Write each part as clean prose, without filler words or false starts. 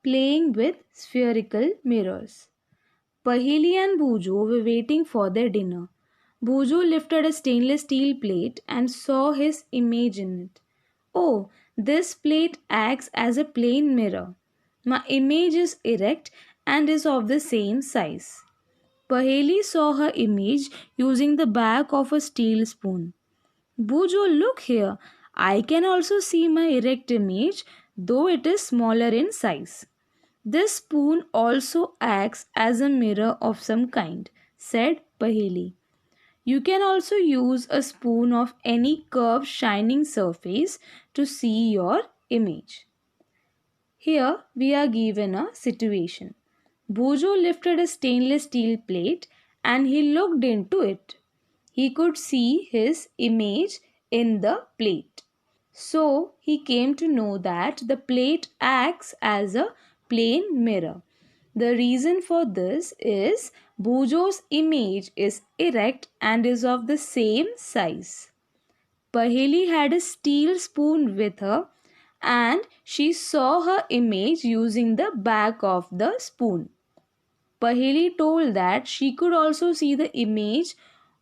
playing with spherical mirrors. Paheli and Bujo were waiting for their dinner. Bujo lifted a stainless steel plate and saw his image in it. Oh, this plate acts as a plane mirror. My image is erect and is of the same size. Paheli saw her image using the back of a steel spoon. Bujo, look here. I can also see my erect image, though it is smaller in size. This spoon also acts as a mirror of some kind, said Paheli. You can also use a spoon of any curved shining surface to see your image. Here we are given a situation. Bujo lifted a stainless steel plate and he looked into it. He could see his image in the plate. So he came to know that the plate acts as a plane mirror. The reason for this is Bujo's image is erect and is of the same size. Paheli had a steel spoon with her and she saw her image using the back of the spoon. Paheli told that she could also see the image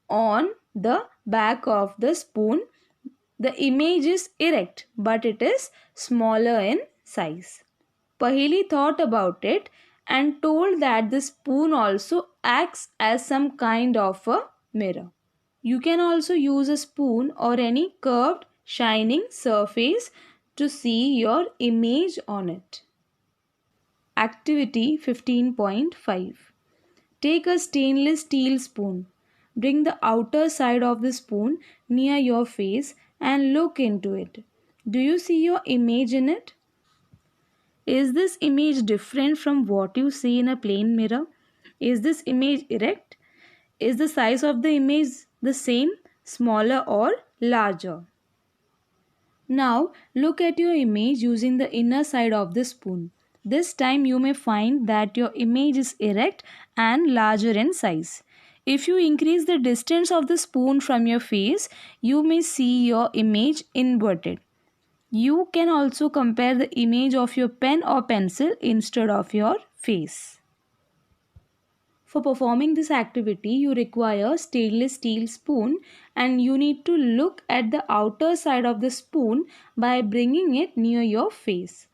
on the back of the spoon. The image is erect but it is smaller in size. Paheli thought about it and told that the spoon also acts as some kind of a mirror. You can also use a spoon or any curved shining surface to see your image on it. Activity 15.5. Take a stainless steel spoon. Bring the outer side of the spoon near your face and look into it. Do you see your image in it? Is this image different from what you see in a plane mirror? Is this image erect? Is the size of the image the same, smaller or larger? Now look at your image using the inner side of the spoon. This time you may find that your image is erect and larger in size. If you increase the distance of the spoon from your face, you may see your image inverted. You can also compare the image of your pen or pencil instead of your face. For performing this activity, you require a stainless steel spoon and you need to look at the outer side of the spoon by bringing it near your face.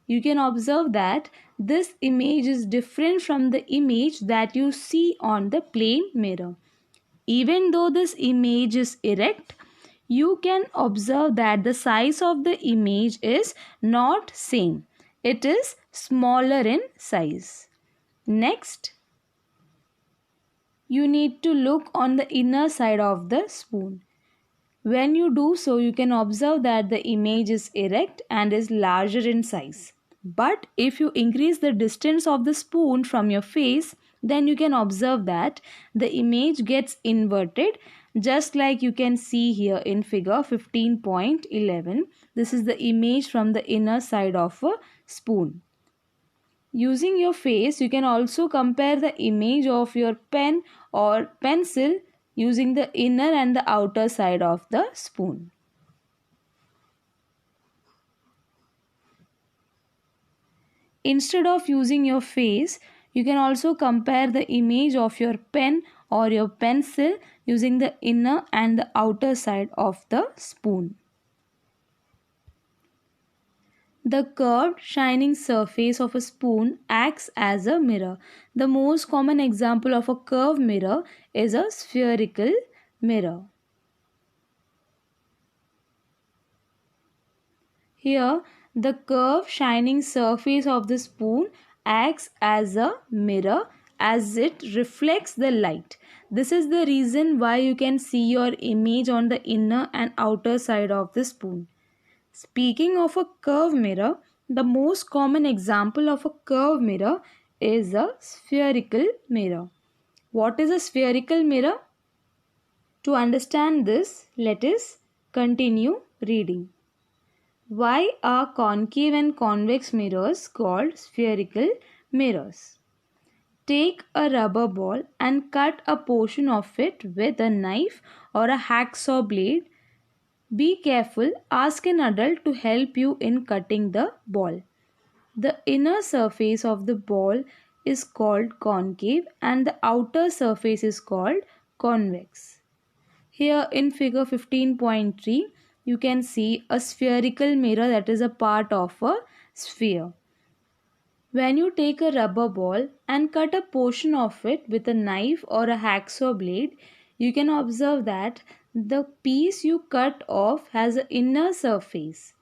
You can observe that this image is different from the image that you see on the plane mirror. Even though this image is erect, you can observe that the size of the image is not same. It is smaller in size. Next, you need to look on the inner side of the spoon. When you do so, you can observe that the image is erect and is larger in size. But if you increase the distance of the spoon from your face, then you can observe that the image gets inverted, just like you can see here in figure 15.11. This is the image from the inner side of a spoon. Using your face, you can also compare the image of your pen or pencil using the inner and the outer side of the spoon. Instead of using your face, you can also compare the image of your pen or your pencil using the inner and the outer side of the spoon. The curved, shining surface of a spoon acts as a mirror. The most common example of a curved mirror is a spherical mirror. Here, the curved, shining surface of the spoon acts as a mirror as it reflects the light. This is the reason why you can see your image on the inner and outer side of the spoon. Speaking of a curved mirror, the most common example of a curved mirror is a spherical mirror. What is a spherical mirror? To understand this, let us continue reading. Why are concave and convex mirrors called spherical mirrors? Take a rubber ball and cut a portion of it with a knife or a hacksaw blade. Be careful, ask an adult to help you in cutting the ball. The inner surface of the ball is called concave and the outer surface is called convex. Here in figure 15.3, you can see a spherical mirror that is a part of a sphere. When you take a rubber ball and cut a portion of it with a knife or a hacksaw blade, you can observe that the piece you cut off has an inner surface.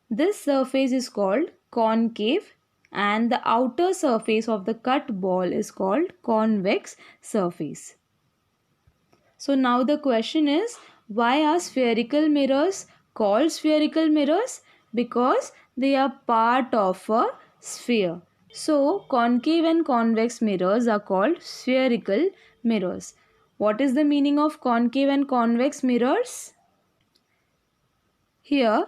This surface is called concave and the outer surface of the cut ball is called convex surface. So now the question is, why are spherical mirrors called spherical mirrors? Because they are part of a sphere. So concave and convex mirrors are called spherical mirrors. What is the meaning of concave and convex mirrors? Here,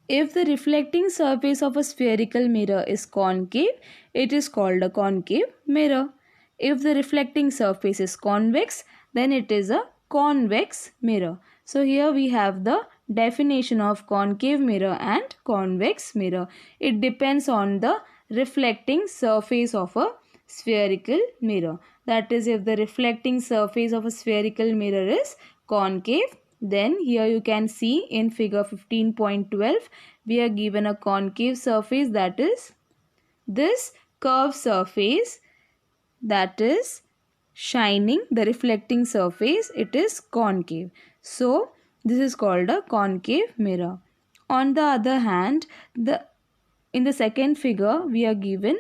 if the reflecting surface of a spherical mirror is concave, it is called a concave mirror. If the reflecting surface is convex, then it is a convex mirror. So here we have the definition of concave mirror and convex mirror. It depends on the reflecting surface of a spherical mirror. That is, if the reflecting surface of a spherical mirror is concave, then here you can see in figure 15.12 we are given a concave surface, that is this curved surface that is shining, the reflecting surface, it is concave. So this is called a concave mirror. On the other hand, in the second figure we are given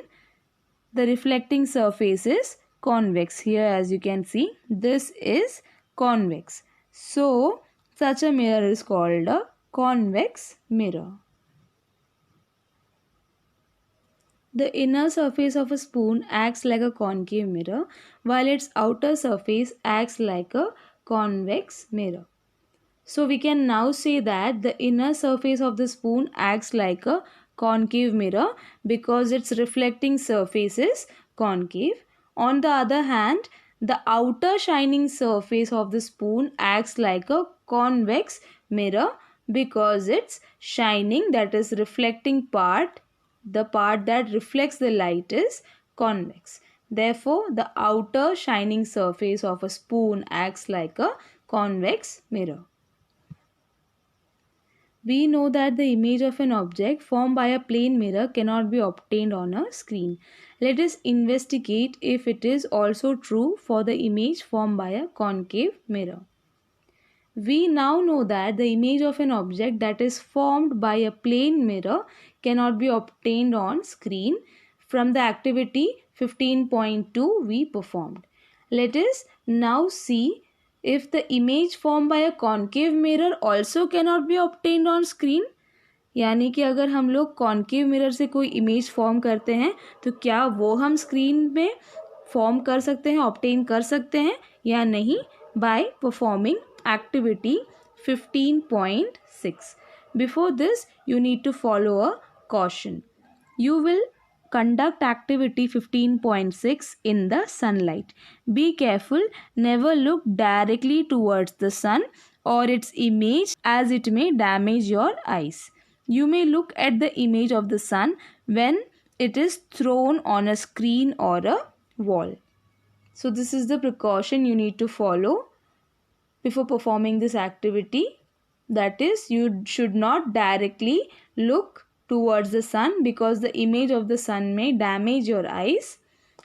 the reflecting surface is convex. Here as you can see, this is convex. So such a mirror is called a convex mirror. The inner surface of a spoon acts like a concave mirror, while its outer surface acts like a convex mirror. So we can now say that the inner surface of the spoon acts like a concave mirror because its reflecting surface is concave. On the other hand, the outer shining surface of the spoon acts like a convex mirror because its shining, that is reflecting part, the part that reflects the light, is convex. Therefore, the outer shining surface of a spoon acts like a convex mirror. We know that the image of an object formed by a plane mirror cannot be obtained on a screen. Let us investigate if it is also true for the image formed by a concave mirror. We now know that the image of an object that is formed by a plane mirror cannot be obtained on screen from the activity 15.2 we performed. Let us now see if the image formed by a concave mirror also cannot be obtained on screen. यानी कि अगर हम लोग concave mirror से कोई image form करते हैं तो क्या वो हम स्क्रीन में फॉर्म कर सकते हैं, ऑब्टेन कर सकते हैं या नहीं, by performing activity 15.6. Before this, you need to follow a caution. You will conduct activity 15.6 in the sunlight. Be careful, never look directly towards the sun or its image as it may damage your eyes. You may look at the image of the sun when it is thrown on a screen or a wall. So this is the precaution you need to follow before performing this activity. That is, you should not directly look towards the sun because the image of the sun may damage your eyes.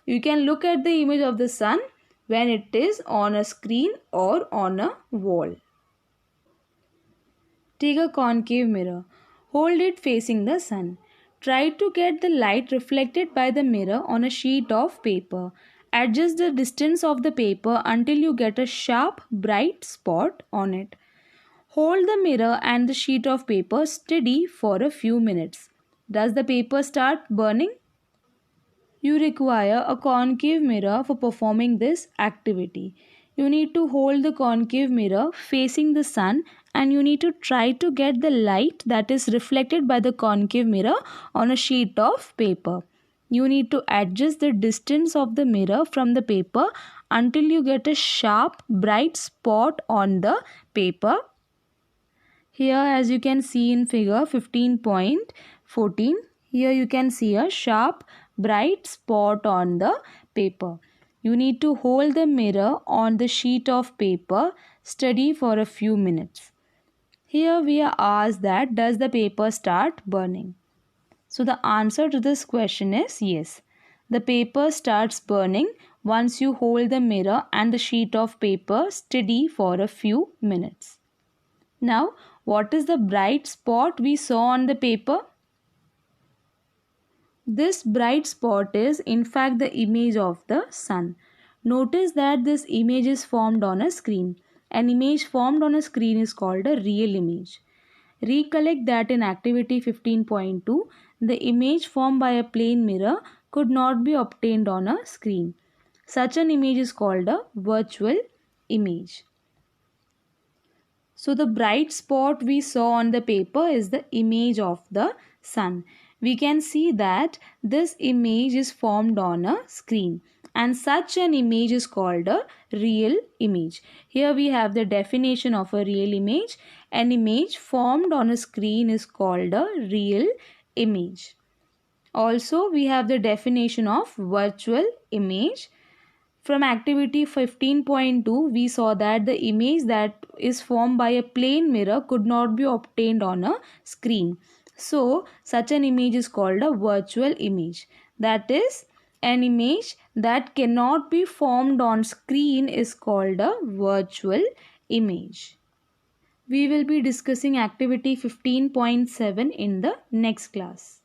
You can look at the image of the sun when it is on a screen or on a wall. Take a concave mirror. Hold it facing the sun. Try to get the light reflected by the mirror on a sheet of paper. Adjust the distance of the paper until you get a sharp, bright spot on it. Hold the mirror and the sheet of paper steady for a few minutes. Does the paper start burning? You require a concave mirror for performing this activity. You need to hold the concave mirror facing the sun and you need to try to get the light that is reflected by the concave mirror on a sheet of paper. You need to adjust the distance of the mirror from the paper until you get a sharp, bright spot on the paper. Here, as you can see in figure 15.14, Here you can see a sharp, bright spot on the paper. You need to hold the mirror on the sheet of paper steady for a few minutes. Here we are asked that does the paper start burning? So the answer to this question is yes. The paper starts burning once you hold the mirror and the sheet of paper steady for a few minutes. Now, what is the bright spot we saw on the paper? This bright spot is in fact the image of the sun. Notice that this image is formed on a screen. An image formed on a screen is called a real image. Recollect that in activity 15.2, the image formed by a plane mirror could not be obtained on a screen. Such an image is called a virtual image. So the bright spot we saw on the paper is the image of the sun. We can see that this image is formed on a screen, and such an image is called a real image. Here we have the definition of a real image. An image formed on a screen is called a real image. Also, we have the definition of virtual image. From activity 15.2, we saw that the image that is formed by a plane mirror could not be obtained on a screen. So, such an image is called a virtual image. That is, an image that cannot be formed on screen is called a virtual image. We will be discussing activity 15.7 in the next class.